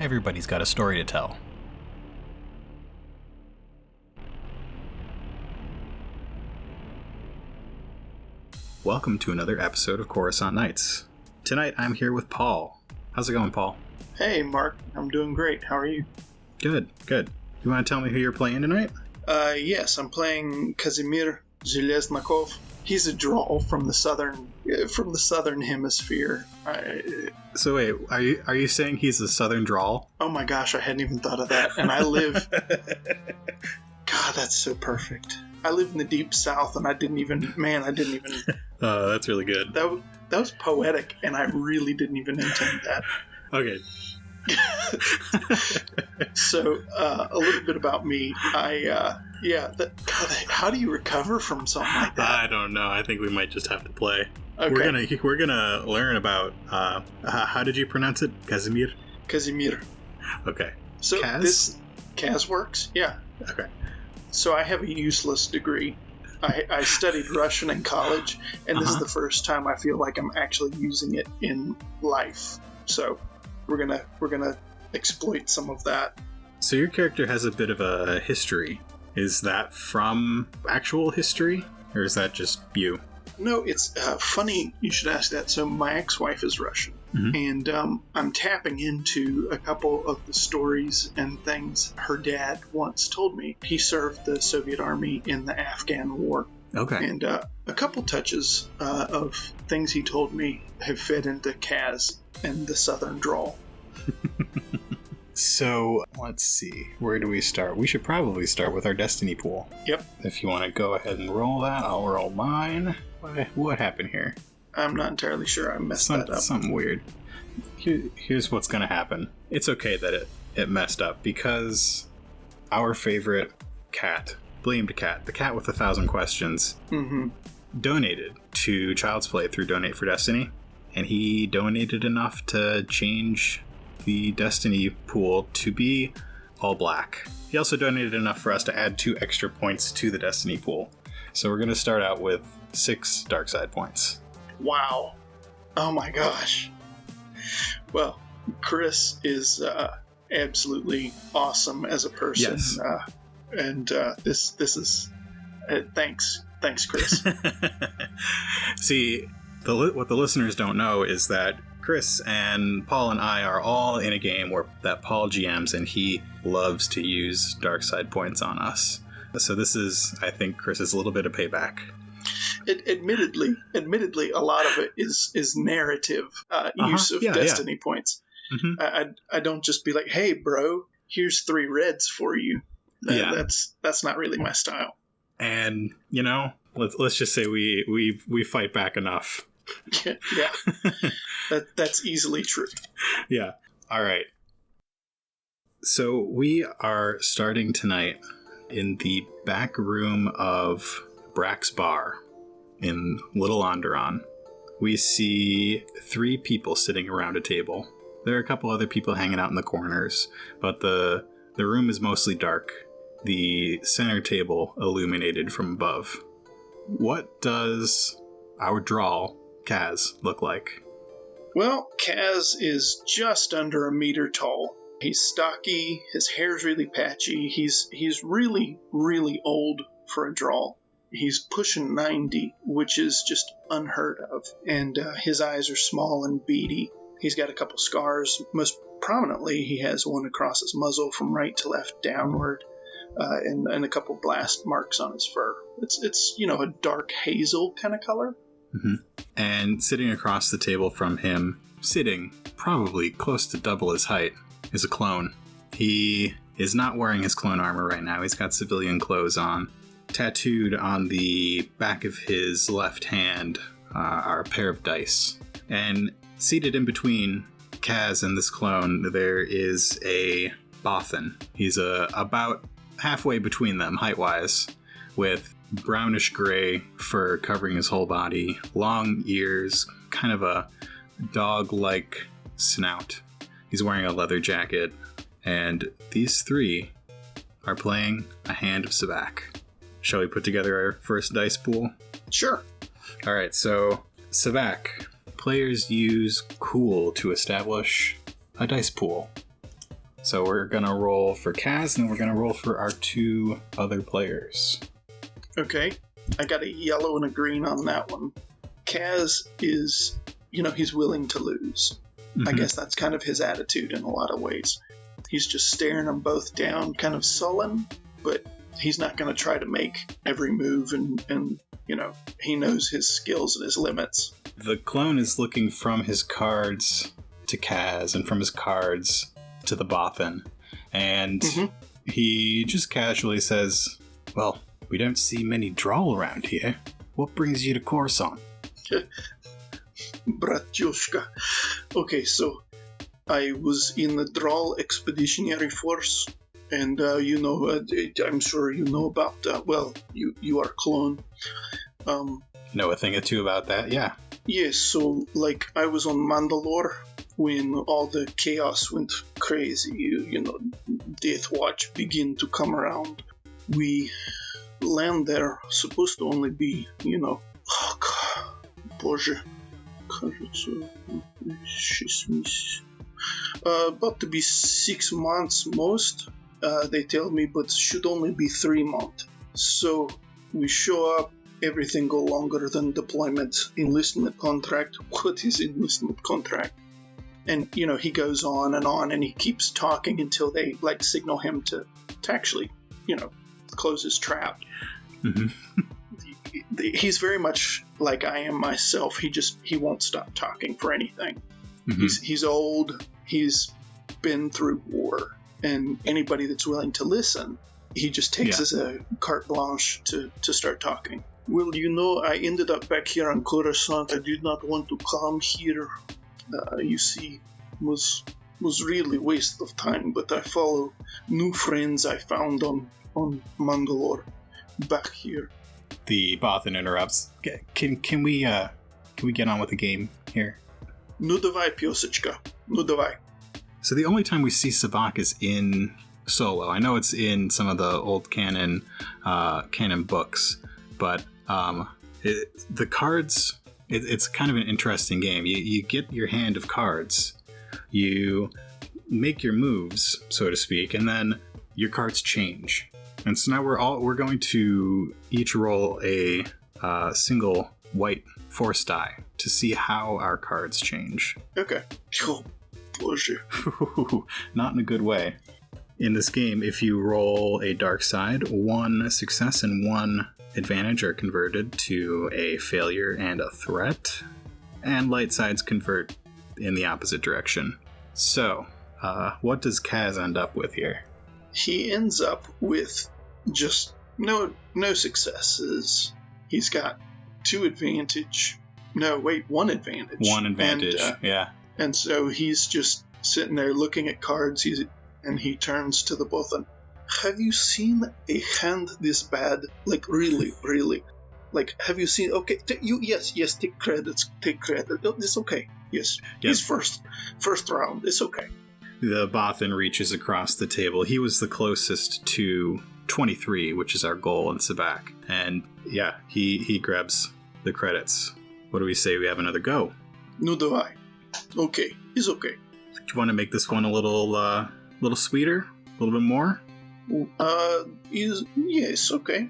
Everybody's got a story to tell. Welcome to another episode of Coruscant Nights. Tonight I'm here with Paul. How's it going, Paul? Hey, Mark. I'm doing great. How are you? Good. You want to tell me who you're playing tonight? Yes, I'm playing Kazimir Железников. He's a drawl from the southern hemisphere. So wait, are you saying he's a southern drawl? Oh my gosh, I hadn't even thought of that. And I live... God, that's so perfect. I live in the deep south, and I didn't even... Oh, that's really good. That was poetic, and I really didn't even intend that. Okay. So, a little bit about me. How do you recover from something like that? I don't know. I think we might just have to play. Okay. We're gonna learn about how did you pronounce it? Kazimir? Kazimir. Okay. So Kaz? Kaz works? Yeah. Okay. So I have a useless degree. I studied Russian in college, and this is the first time I feel like I'm actually using it in life. So we're gonna exploit some of that. So your character has a bit of a history. Is that from actual history, or is that just you? No, it's funny you should ask that. So my ex-wife is Russian, and I'm tapping into a couple of the stories and things her dad once told me. He served the Soviet army in the Afghan war. Okay. And a couple touches of things he told me have fed into Kaz and the southern drawl. So, let's see. Where do we start? We should probably start with our destiny pool. Yep. If you want to go ahead and roll that, I'll roll mine. What happened here? I'm not entirely sure. I messed that up. Something weird. Here's what's going to happen. It's okay that it messed up, because our favorite cat, blamed cat, the cat with 1,000 questions, donated to Child's Play through Donate for Destiny, and he donated enough to change the Destiny pool to be all black. He also donated enough for us to add 2 extra points to the Destiny pool. So we're going to start out with 6 dark side points. Wow. Oh my gosh. Well, Chris is absolutely awesome as a person. Yes. This is... thanks, Chris. See, what the listeners don't know is that Chris and Paul and I are all in a game that Paul GMs, and he loves to use dark side points on us. So this is, I think, Chris's little bit of payback. Admittedly, a lot of it is narrative use of Destiny points. I don't just be like, "Hey, bro, here's 3 reds for you." That's not really my style. And let's just say we fight back enough. Yeah. That's easily true. Yeah. All right. So we are starting tonight in the back room of Brack's Bar in Little Onderon. We see 3 people sitting around a table. There are a couple other people hanging out in the corners, but the room is mostly dark. The center table illuminated from above. What does our drawl, Kaz, look like? Well, Kaz is just under 1 meter tall. He's stocky, his hair's really patchy, he's really, really old for a drawl. He's pushing 90, which is just unheard of, and his eyes are small and beady. He's got a couple scars. Most prominently, he has one across his muzzle from right to left downward, and a couple blast marks on his fur. It's a dark hazel kind of color. And sitting across the table from him, sitting probably close to double his height, is a clone. He is not wearing his clone armor right now. He's got civilian clothes on. Tattooed on the back of his left hand are a pair of dice. And seated in between Kaz and this clone, there is a Bothan. He's about halfway between them, height-wise, with brownish gray fur covering his whole body, long ears, kind of a dog-like snout. He's wearing a leather jacket, and these 3 are playing a hand of Sabacc. Shall we put together our first dice pool? Sure. All right, so Sabacc. Players use Cool to establish a dice pool. So we're going to roll for Kaz, and we're going to roll for our 2 other players. Okay. I got a yellow and a green on that one. Kaz is, he's willing to lose. I guess that's kind of his attitude in a lot of ways. He's just staring them both down, kind of sullen, but he's not going to try to make every move, and he knows his skills and his limits. The clone is looking from his cards to Kaz and from his cards to the Bothan, and he just casually says, "Well, we don't see many droll around here. What brings you to Coruscant?" Bratyoshka. Okay, so I was in the Droll Expeditionary Force, and I'm sure you know about, you are clone. Know a thing or two about that, yeah. Yes, so, I was on Mandalore when all the chaos went crazy, Death Watch begin to come around. We land there, supposed to only be, Боже, кажется, about to be 6 months most, they tell me, but should only be 3 months. So we show up, everything go longer than deployment, enlistment contract. What is enlistment contract? And, he goes on, and he keeps talking until they, signal him to actually, close his trap. He's very much like I am myself. He won't stop talking for anything. He's old. He's been through war, and anybody that's willing to listen, he just takes as a carte blanche to start talking. Well, I ended up back here on Coruscant. I did not want to come here. You see, was really waste of time. But I follow new friends I found on Mandalore back here. The Bothan interrupts. Can we get on with the game here? Ну давай, пёсочка. Ну давай. So the only time we see Sabak is in Solo. I know it's in some of the old canon books, but the cards, it's kind of an interesting game. You get your hand of cards, you make your moves, so to speak, and then your cards change. And so now we're going to each roll a single white force die to see how our cards change. Okay. Oh, pleasure. Not in a good way. In this game, if you roll a dark side, 1 success and 1 advantage are converted to a failure and a threat, and light sides convert in the opposite direction. So, what does Kaz end up with here? He ends up with just no successes. He's got 2 advantage. No, wait, 1 advantage. 1 advantage, yeah. And so he's just sitting there looking at cards, and he turns to the Bothan. Have you seen a hand this bad? Really, really? Have you seen... Okay, yes, take credit. It's okay. Yes, yep. He's first round. It's okay. The Bothan reaches across the table. He was the closest to 23, which is our goal in Sabak. And yeah, he grabs the credits. What do we say? We have another go. No do I. Okay, it's okay. Do you want to make this one a little sweeter? A little bit more? Yes, okay.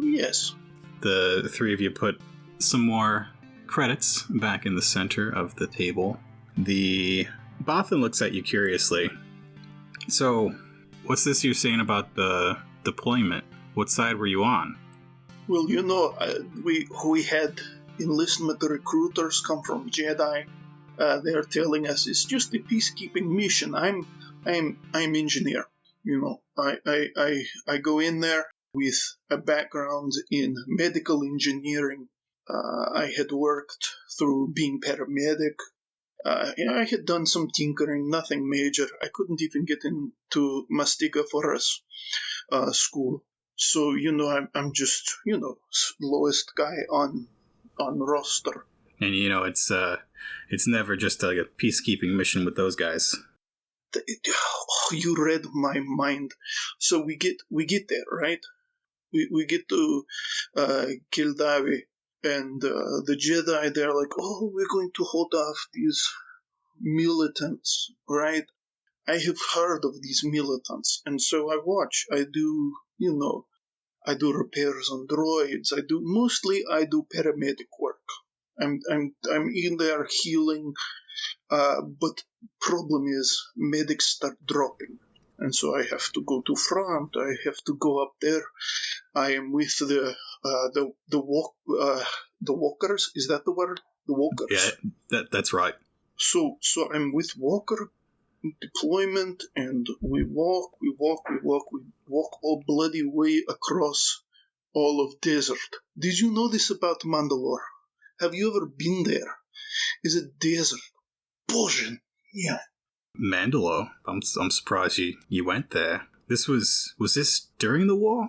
Yes. The 3 of you put some more credits back in the center of the table. The Bothan looks at you curiously. So, what's this you're saying about the deployment? What side were you on? Well, we had enlistment recruiters come from Jedi. They're telling us it's just a peacekeeping mission. I'm engineer. I go in there with a background in medical engineering. I had worked through being paramedic. I had done some tinkering, nothing major. I couldn't even get into Mastiga Forest school. So, I'm just, lowest guy on roster. And it's never just like a peacekeeping mission with those guys. You read my mind. So we get there, right? We get to Kildavi, and the Jedi, they're like, oh, we're going to hold off these militants, right? I have heard of these militants, and so I watch. I do, I do repairs on droids. I do paramedic work. I'm in there healing, but problem is medics start dropping, and so I have to go to front. I have to go up there. I am with the walkers. Is that the word? The walkers. Yeah, that's right. So I'm with Walker deployment, and we walk all bloody way across all of desert. Did you know this about Mandalore? Have you ever been there? Is it desert? Bоже, yeah. Mandalore? I'm surprised you went there. Was this during the war?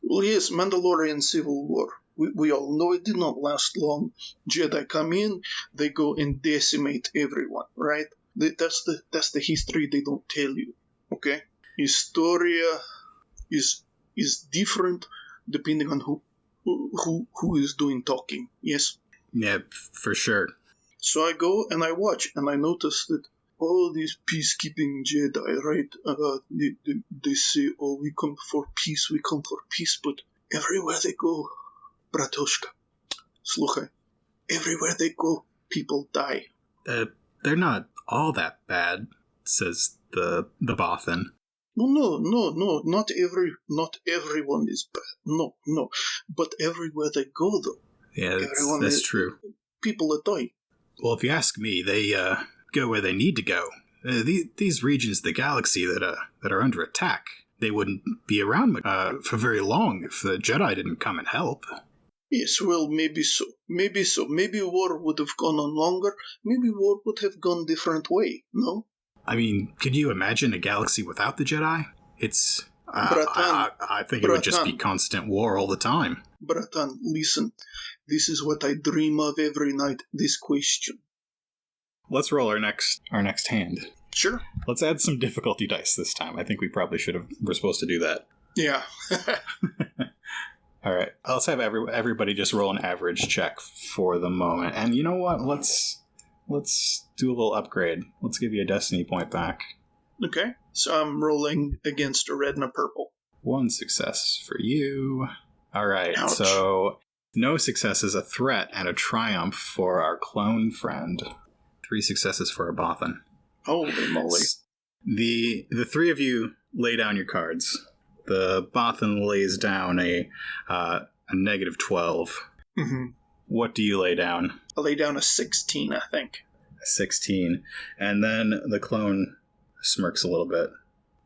Well, yes, Mandalorian Civil War. We all know it did not last long. Jedi come in, they go and decimate everyone, right? That's the history they don't tell you, okay? Historia is different depending on who is doing talking, yes? Yeah, for sure. So I go and I watch, and I notice that all these peacekeeping Jedi, right? They say, "Oh, we come for peace, but everywhere they go, Bratoshka, sluchaj, everywhere they go, people die." They're not all that bad, says the Bothan. No, not everyone is bad. No, but everywhere they go, though. Yeah, that's true. People are dying. Well, if you ask me, they go where they need to go. These regions of the galaxy that are under attack, they wouldn't be around for very long if the Jedi didn't come and help. Yes, well, maybe so. Maybe war would have gone on longer. Maybe war would have gone different way, no? I mean, could you imagine a galaxy without the Jedi? It's... Bratan, I think it would just be constant war all the time. Bratan, listen. This is what I dream of every night, this question. Let's roll our next hand. Sure. Let's add some difficulty dice this time. I think we probably we're supposed to do that. Yeah. All right. Let's have everybody just roll an average check for the moment. And you know what? Let's do a little upgrade. Let's give you a destiny point back. Okay. So I'm rolling against a red and a purple. 1 success for you. All right. Ouch. So no success is a threat and a triumph for our clone friend. 3 successes for a Bothan. Holy moly. The three of you lay down your cards. The Bothan lays down a -12. Mm-hmm. What do you lay down? I lay down a 16, I think. A 16. And then the clone smirks a little bit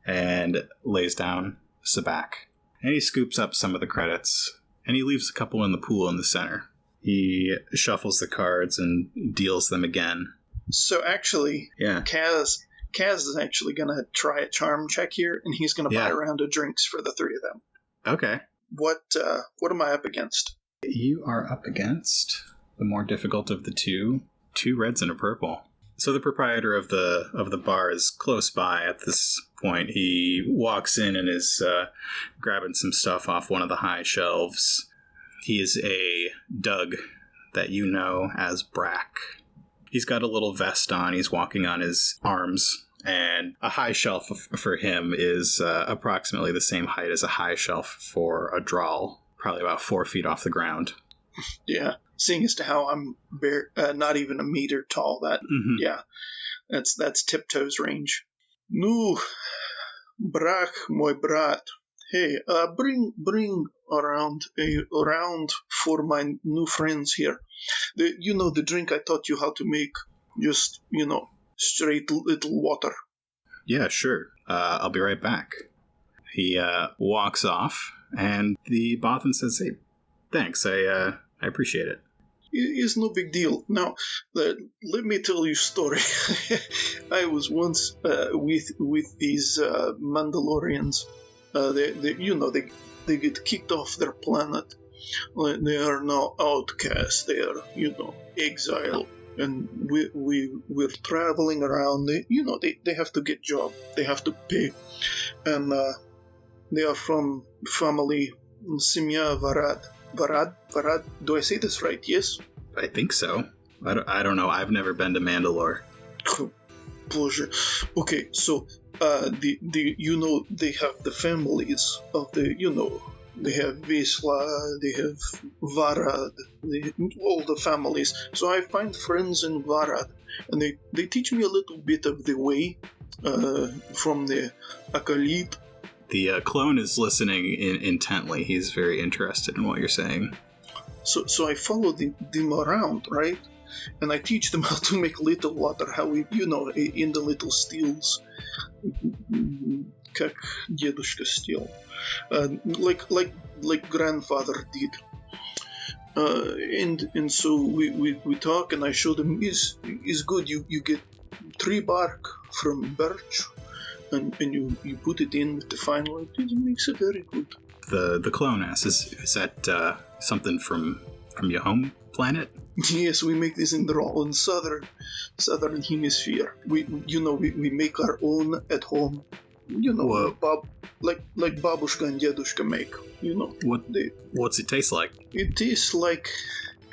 and lays down Sabak. And he scoops up some of the credits. And he leaves a couple in the pool in the center. He shuffles the cards and deals them again. So actually, yeah. Kaz is actually going to try a charm check here, and he's going to buy a round of drinks for the 3 of them. Okay. What am I up against? You are up against the more difficult of the two reds and a purple. So the proprietor of the bar is close by at this point. He walks in and is grabbing some stuff off one of the high shelves. He is a Doug that you know as Brack. He's got a little vest on. He's walking on his arms. And a high shelf for him is approximately the same height as a high shelf for a Drawl. Probably about 4 feet off the ground. Yeah. Seeing as to how I'm not even a meter tall, yeah, that's tiptoes range. Nu, Brack, moi brat. Hey, bring around a round for my new friends here. The drink I taught you how to make. Just, straight little water. Yeah, sure. I'll be right back. He walks off, and the Bothan says, "Hey, thanks. I appreciate it." It's no big deal. Now, let me tell you a story. I was once with these Mandalorians. They get kicked off their planet. They are now outcasts. They are, exile. And we're traveling around. They have to get job. They have to pay. And they are from family Simya Varad. Varad, do I say this right? Yes? I think so. I don't know. I've never been to Mandalore. Боже. Okay, so they have the families of they have Vesla, they have Varad, all the families. So I find friends in Varad, and they teach me a little bit of the way from the Akalit. The clone is listening intently. He's very interested in what you're saying. So I follow them around, right? And I teach them how to make little water, how we, in the little steels, как дедушка стел, like grandfather did. And so we talk, and I show them is good. You get tree bark from birch, and you put it in with the fine oil. It makes it very good. The clone asks, is that something from your home planet? Yes, we make this in the southern hemisphere. We make our own at home. Like babushka and dedushka make. What's it taste like? It tastes like.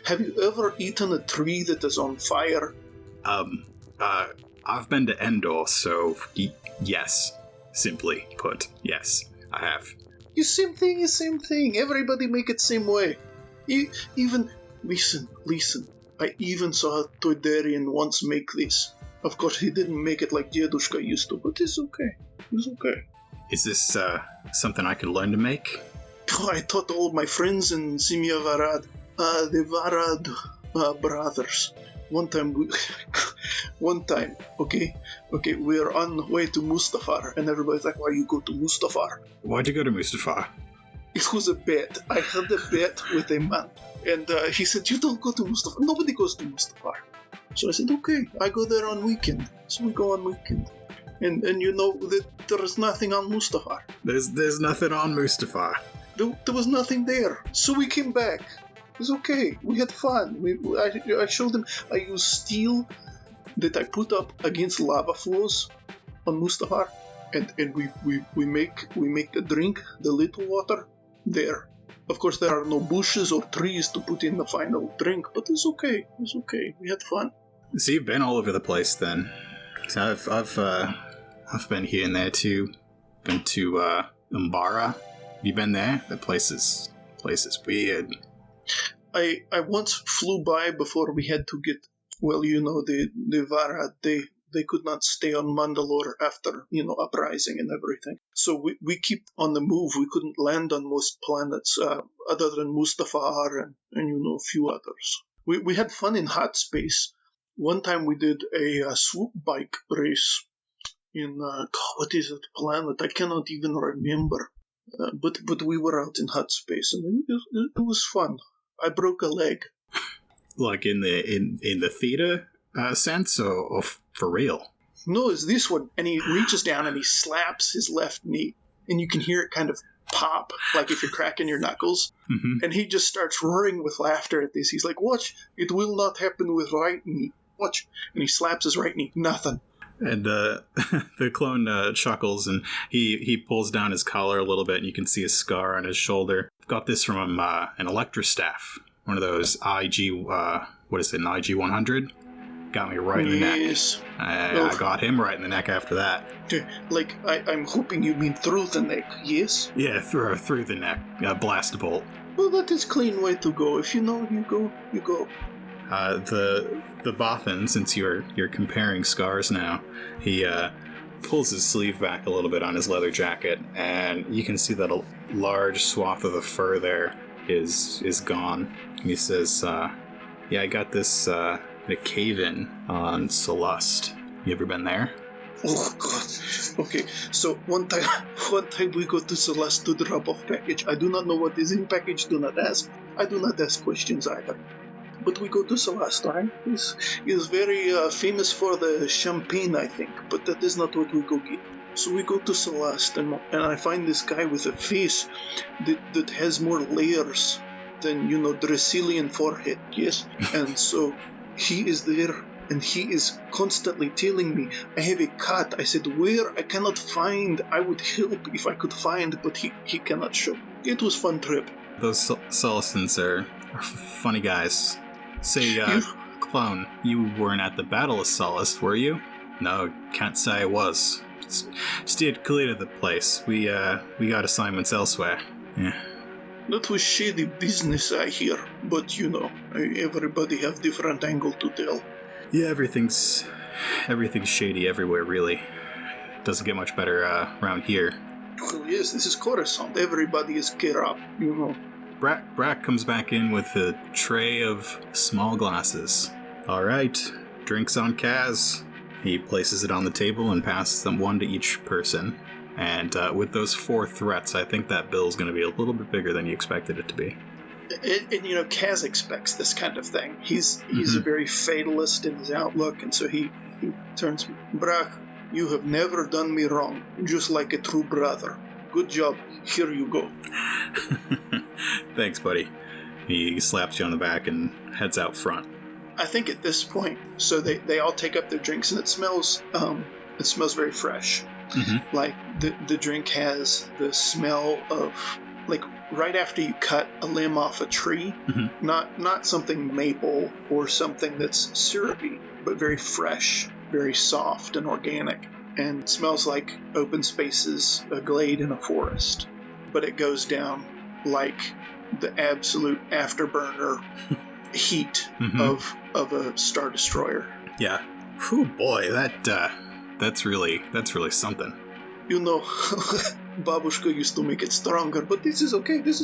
Have you ever eaten a tree that is on fire? I've been to Endor, so yes. Simply put, yes, I have. Same thing. Everybody make it same way. Even listen. I even saw a Toydarian once make this. Of course, he didn't make it like Dedushka used to, but it's okay. Is this something I could learn to make? I taught all my friends in Simia Varad, the Varad brothers. One time, okay, we're on the way to Mustafar, and everybody's like, why you go to Mustafar? Why'd you go to Mustafar? It was a bet. I had a bet with a man, and he said, you don't go to Mustafar. Nobody goes to Mustafar. So I said, okay, I go there on weekend. So we go on weekend. And that there's nothing on Mustafar. There's nothing on Mustafar. There was nothing there. So we came back. It was okay. We had fun. I showed them. I used steel that I put up against lava flows on Mustafar, and we make the drink, the little water there. Of course, there are no bushes or trees to put in the final drink, but it's okay. We had fun. So you've been all over the place then. So I've been here and there too. Been to Umbara. Have you been there? That place is weird. I once flew by before we had to get, the Varad, they could not stay on Mandalore after, uprising and everything. So we keep on the move. We couldn't land on most planets other than Mustafar and a few others. We had fun in hot space. One time we did a swoop bike race in, what is it, planet? I cannot even remember. But we were out in hot space, and it was fun. I broke a leg. Like in the theater sense, or for real? No, it's this one. And he reaches down and he slaps his left knee, and you can hear it kind of pop, like if you're cracking your knuckles. Mm-hmm. And he just starts roaring with laughter at this. He's like, watch, it will not happen with right knee. Watch. And he slaps his right knee. Nothing. And the clone chuckles, and he pulls down his collar a little bit, and you can see a scar on his shoulder. Got this from an Electrostaff, one of those IG, an IG 100? Got me right in the neck. I got him right in the neck after that. Like, I'm hoping you mean through the neck, yes? Yeah, through the neck. Blast a bolt. Well, that is clean way to go. If you know, you go. The Bothan, since you're comparing scars now, he pulls his sleeve back a little bit on his leather jacket, and you can see that a large swath of the fur there is gone. And he says, I got this in a cave-in on Celeste. You ever been there? Oh God. Okay, so one time we go to Celeste to drop off package. I do not know what is in package, do not ask. I do not ask questions either. But we go to Celeste, right? He's very famous for the champagne, I think, but that is not what we go get. So we go to Celeste, and I find this guy with a face that has more layers than, Dracilian forehead, yes? And so he is there, and he is constantly telling me, I have a cat. I said, where? I cannot find. I would help if I could find, but he cannot show. It was fun trip. Those Celestans are funny guys. Say, Clone, you weren't at the Battle of Sullust, were you? No, can't say I was. Steered clear of the place. We got assignments elsewhere. Yeah. That was shady business, I hear. But everybody have different angle to tell. Yeah, everything's shady everywhere, really. Doesn't get much better around here. Well, yes, this is Coruscant. Everybody is corrupt, Brack comes back in with a tray of small glasses. All right, drinks on Kaz. He places it on the table and passes them one to each person. And with those 4 threats, I think that bill's going to be a little bit bigger than you expected it to be. And Kaz expects this kind of thing. He's a very fatalist in his outlook, and so he turns, Brack, you have never done me wrong, just like a true brother. Good job. Here you go. Thanks, buddy. He slaps you on the back and heads out front. I think at this point, so they all take up their drinks, and it smells very fresh. Mm-hmm. Like the drink has the smell of, like, right after you cut a limb off a tree, mm-hmm. not something maple or something that's syrupy, but very fresh, very soft and organic, and smells like open spaces, a glade in a forest. But it goes down like the absolute afterburner heat mm-hmm. of a Star Destroyer. Yeah. Whew, boy, that's really something. Babushka used to make it stronger, but this is okay. This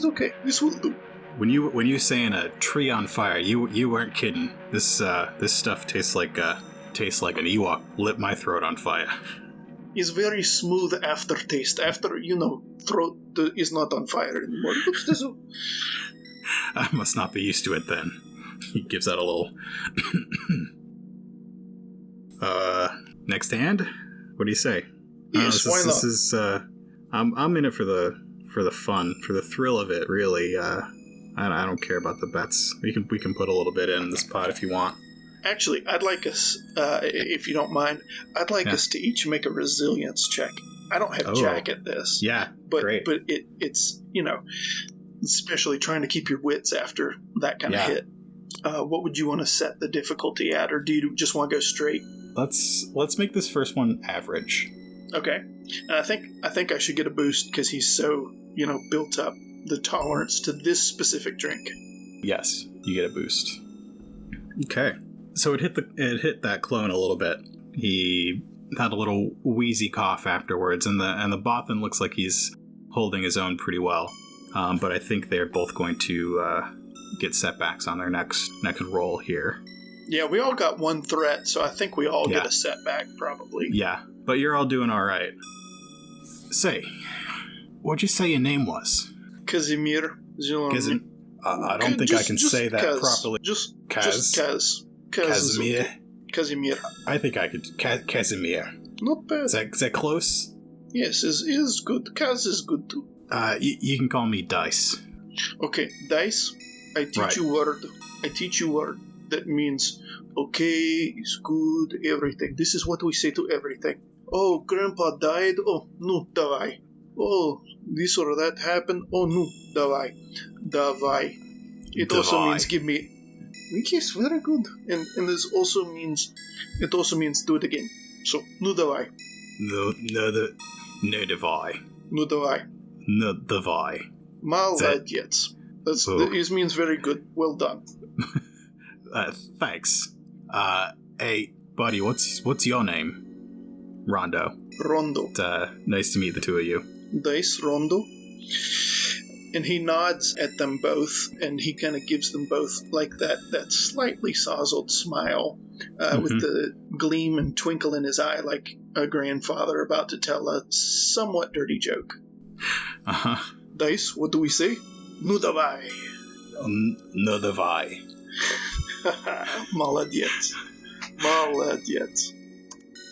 will do. When you saying a tree on fire, you weren't kidding. This stuff tastes like an Ewok lit my throat on fire. It's very smooth aftertaste. After, throat is not on fire anymore. I must not be used to it then. He gives out a little... next hand? What do you say? Yes, why not? This is, I'm in it for the fun, for the thrill of it, really. I don't care about the bets. We can put a little bit in this pot if you want. Actually, I'd like us, if you don't mind, us to each make a resilience check. I don't have Jack at this. Yeah, but great. But it's especially trying to keep your wits after that kind of hit. What would you want to set the difficulty at, or do you just want to go straight? Let's make this first one average. Okay. And I think I should get a boost because he's so built up the tolerance to this specific drink. Yes, you get a boost. Okay. So it hit that clone a little bit. He had a little wheezy cough afterwards, and the Bothan looks like he's holding his own pretty well. But I think they're both going to get setbacks on their next roll here. Yeah, we all got one threat, so I think we all get a setback, probably. Yeah, but you're all doing all right. Say, what'd you say your name was? Kazimir. I don't think I can say that Kaz. properly. Just Kaz. Kazimir. Kazimir. I think I could. Kazimir. Not bad. Is that close? Yes, is good. Kaz is good too. You can call me Dice. Okay, Dice. I teach you word that means okay, is good, everything. This is what we say to everything. Oh, Grandpa died. Oh, no, davai. Oh, this or that happened. Oh, no, davai. Davai. It also means give me. Yes, very good. And this also means do it again. So, no davai. No davai. No davai. No davai. Молодец. This means very good. Well done. Thanks. Hey, buddy, what's your name? Rondo. Nice to meet the two of you. Dice, Rondo. And he nods at them both, and he kind of gives them both like that slightly sozzled smile, with the gleam and twinkle in his eye, like a grandfather about to tell a somewhat dirty joke. Uh-huh. Dice, what do we say? No davai. No davai. Молодец.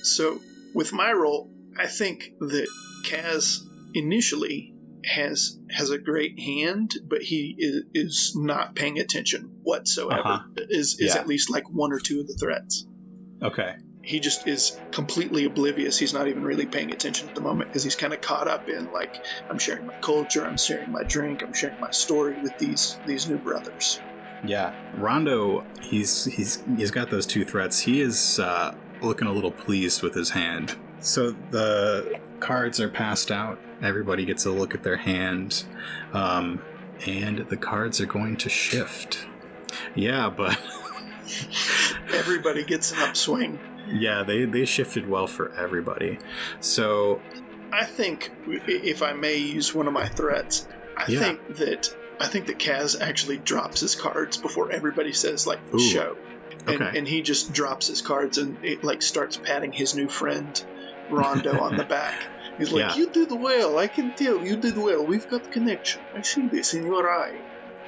So, with my roll, I think that Kaz initially has a great hand, but he is not paying attention whatsoever. Uh-huh. Is at least like one or two of the threats. Okay. He just is completely oblivious. He's not even really paying attention at the moment because he's kind of caught up in, like, I'm sharing my culture, I'm sharing my drink, I'm sharing my story with these new brothers. Yeah, Rondo, he's got those two threats. He is looking a little pleased with his hand. So the cards are passed out. Everybody gets a look at their hand. And the cards are going to shift. Yeah, but... Everybody gets an upswing. Yeah, they shifted well for everybody. So... I think, if I may use one of my threats, I think that Kaz actually drops his cards before everybody says, like, Ooh. show. Okay. And he just drops his cards and it, like, starts patting his new friend, Rondo, on the back. He's like, You did well. I can tell you did well. We've got connection. I see this in your eye.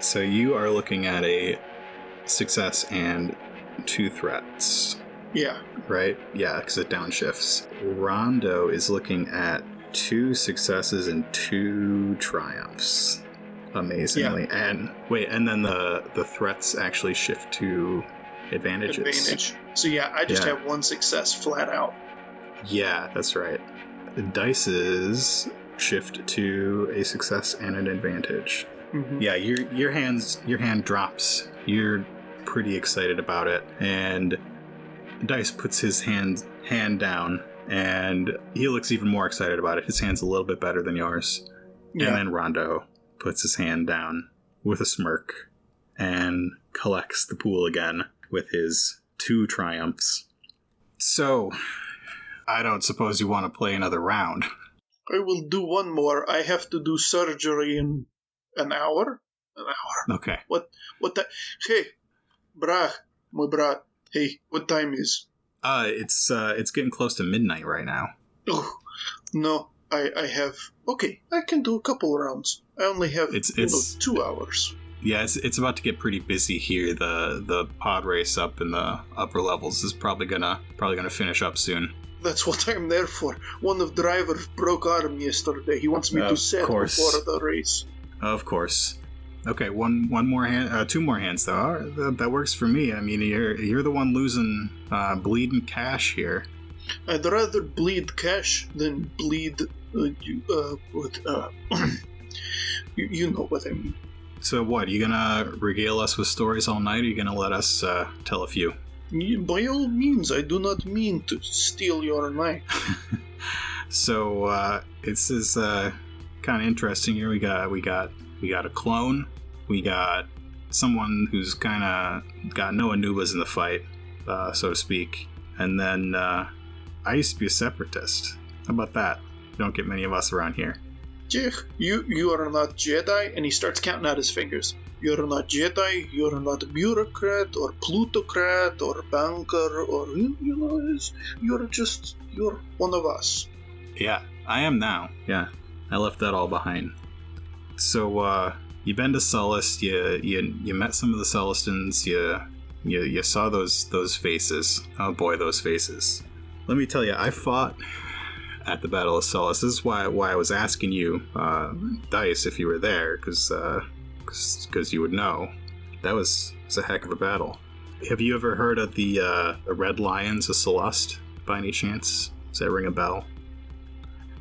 So you are looking at a success and 2 threats. Yeah. Right? Yeah, because it downshifts. Rondo is looking at 2 successes and 2 triumphs. Amazingly. Yeah. And then the threats actually shift to advantages. So yeah, I just have 1 success flat out. Yeah, that's right. The dices shift to a success and an advantage. Mm-hmm. Yeah, your hand drops. You're pretty excited about it, and Dice puts his hand down, and he looks even more excited about it. His hand's a little bit better than yours. Yeah. And then Rondo puts his hand down with a smirk and collects the pool again with his 2 triumphs. So, I don't suppose you want to play another round. I will do one more. I have to do surgery in an hour. Okay. What that? Hey, brah, my brat. Hey, what time is? It's getting close to midnight right now. Oh, no, I have. Okay, I can do a couple rounds. I only have 2 hours. Yeah, it's about to get pretty busy here. The pod race up in the upper levels is probably gonna finish up soon. That's what I'm there for. One of driver's broke arm yesterday. He wants me to set before the race. Of course. Okay, one more hand, 2 more hands though. That works for me. I mean, you're the one losing, bleeding cash here. I'd rather bleed cash than bleed. You know what I mean. So what? Are you gonna regale us with stories all night? Or are you gonna let us tell a few? By all means, I do not mean to steal your night. So this is kind of interesting here. We got a clone. We got someone who's kind of got no Anubas in the fight, so to speak. And then I used to be a separatist. How about that? Don't get many of us around here. You are not Jedi, and he starts counting out his fingers. You're not Jedi, you're not a bureaucrat, or plutocrat, or banker, or, you're one of us. Yeah, I am now. Yeah, I left that all behind. So, you've been to Sullust, you met some of the Sullustans, you saw those faces. Oh boy, those faces. Let me tell you, I fought at the Battle of Sullust. This is why I was asking you, Dice, if you were there, because you would know. That was a heck of a battle. Have you ever heard of the Red Lions of Sullust, by any chance? Does that ring a bell?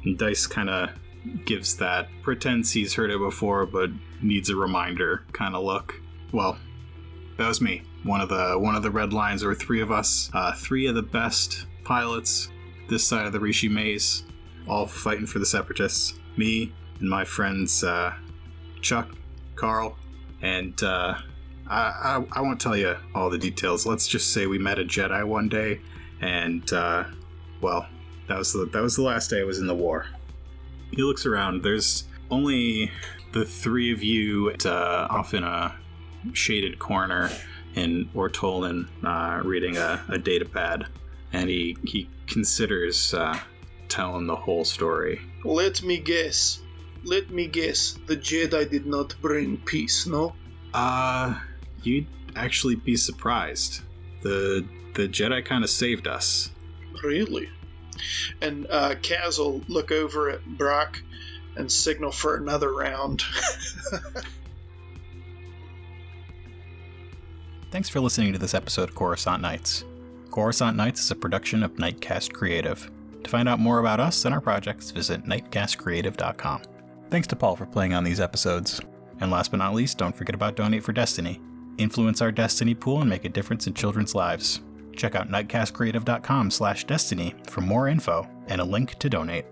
And Dice kind of gives that, pretends he's heard it before, but needs a reminder kind of look. Well, that was me. One of the Red Lions. There were 3 of us, 3 of the best pilots this side of the Rishi Maze, all fighting for the Separatists. Me and my friends Chuck, Carl, and I won't tell you all the details. Let's just say we met a Jedi one day, and well, that was the last day I was in the war. He looks around. There's only the 3 of you off in a shaded corner in Ortolan, reading a data pad, and he considers telling the whole story. Let me guess. The Jedi did not bring peace, no? You'd actually be surprised. The Jedi kind of saved us. Really? And Kaz will look over at Brock and signal for another round. Thanks for listening to this episode of Coruscant Nights. Coruscant Nights is a production of Nightcast Creative. To find out more about us and our projects, visit nightcastcreative.com. Thanks to Paul for playing on these episodes. And last but not least, don't forget about Donate for Destiny. Influence our Destiny pool and make a difference in children's lives. Check out nightcastcreative.com/destiny for more info and a link to donate.